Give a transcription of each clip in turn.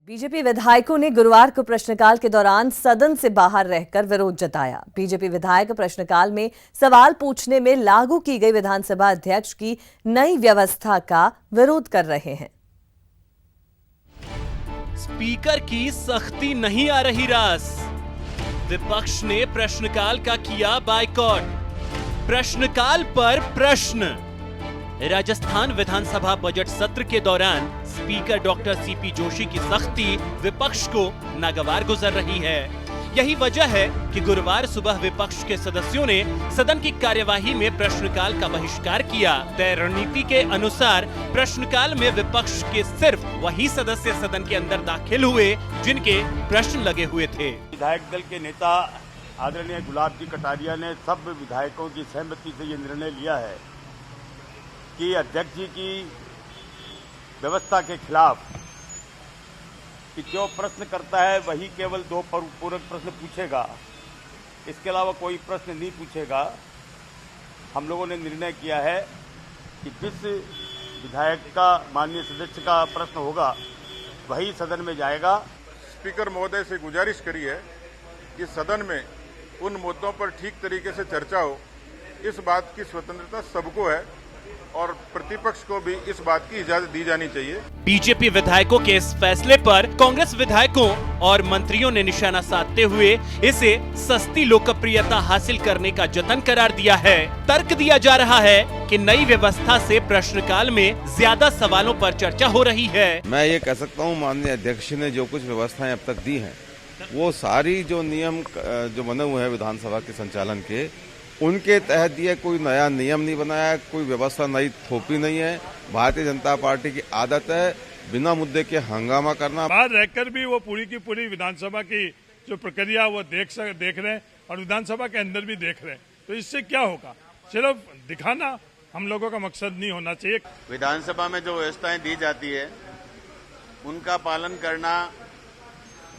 BJP विधायकों ने गुरुवार को प्रश्नकाल के दौरान सदन से बाहर रहकर विरोध जताया। बीजेपी विधायक प्रश्नकाल में सवाल पूछने में लागू की गई विधानसभा अध्यक्ष की नई व्यवस्था का विरोध कर रहे हैं। स्पीकर की सख्ती नहीं आ रही रास। विपक्ष ने प्रश्नकाल का किया बायकॉट। प्रश्नकाल पर प्रश्न। राजस्थान विधानसभा बजट सत्र के दौरान स्पीकर डॉक्टर सीपी जोशी की सख्ती विपक्ष को नागवार गुजर रही है। यही वजह है कि गुरुवार सुबह विपक्ष के सदस्यों ने सदन की कार्यवाही में प्रश्नकाल का बहिष्कार किया। तय रणनीति के अनुसार प्रश्नकाल में विपक्ष के सिर्फ वही सदस्य सदन के अंदर दाखिल हुए जिनके प्रश्न लगे हुए थे। विधायक दल के नेता आदरणीय गुलाब जी कटारिया ने सब विधायकों की सहमति से ये निर्णय लिया है कि अध्यक्ष जी की व्यवस्था के खिलाफ कि जो प्रश्न करता है वही केवल 2 पूरक प्रश्न पूछेगा, इसके अलावा कोई प्रश्न नहीं पूछेगा। हम लोगों ने निर्णय किया है कि जिस विधायक का माननीय सदस्य का प्रश्न होगा वही सदन में जाएगा। स्पीकर महोदय से गुजारिश करी है कि सदन में उन मुद्दों पर ठीक तरीके से चर्चा हो। इस बात की स्वतंत्रता सबको है और प्रतिपक्ष को भी इस बात की इजाजत दी जानी चाहिए। बीजेपी विधायकों के इस फैसले पर कांग्रेस विधायकों और मंत्रियों ने निशाना साधते हुए इसे सस्ती लोकप्रियता हासिल करने का जतन करार दिया है। तर्क दिया जा रहा है कि नई व्यवस्था से प्रश्नकाल में ज्यादा सवालों पर चर्चा हो रही है। मैं ये कह सकता हूँ माननीय अध्यक्ष ने जो कुछ व्यवस्थाएं अब तक दी हैं, वो सारी जो नियम जो बने हुए हैं विधानसभा के संचालन के, उनके तहत दिए कोई नया नियम नहीं बनाया, कोई व्यवस्था नई थोपी नहीं है। भारतीय जनता पार्टी की आदत है बिना मुद्दे के हंगामा करना। बाहर रहकर भी वो पूरी की पूरी विधानसभा की जो प्रक्रिया वो देख रहे हैं और विधानसभा के अंदर भी देख रहे हैं। तो इससे क्या होगा? सिर्फ दिखाना हम लोगों का मकसद नहीं होना चाहिए। विधानसभा में जो व्यवस्थाएं दी जाती है उनका पालन करना,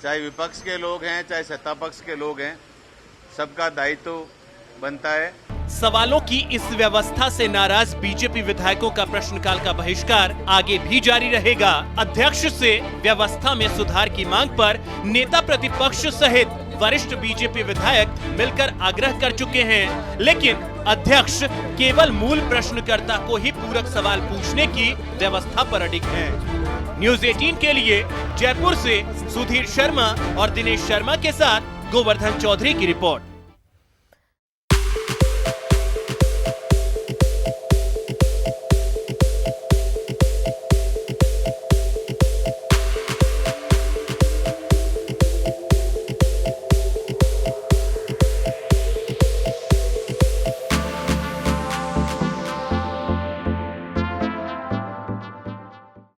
चाहे विपक्ष के लोग हैं चाहे सत्ता पक्ष के लोग हैं, सबका दायित्व बनता है। सवालों की इस व्यवस्था से नाराज बीजेपी विधायकों का प्रश्नकाल का बहिष्कार आगे भी जारी रहेगा। अध्यक्ष से व्यवस्था में सुधार की मांग पर नेता प्रतिपक्ष सहित वरिष्ठ बीजेपी विधायक मिलकर आग्रह कर चुके हैं, लेकिन अध्यक्ष केवल मूल प्रश्नकर्ता को ही पूरक सवाल पूछने की व्यवस्था पर अडिग हैं। न्यूज़ 18 के लिए जयपुर से सुधीर शर्मा और दिनेश शर्मा के साथ गोवर्धन चौधरी की रिपोर्ट।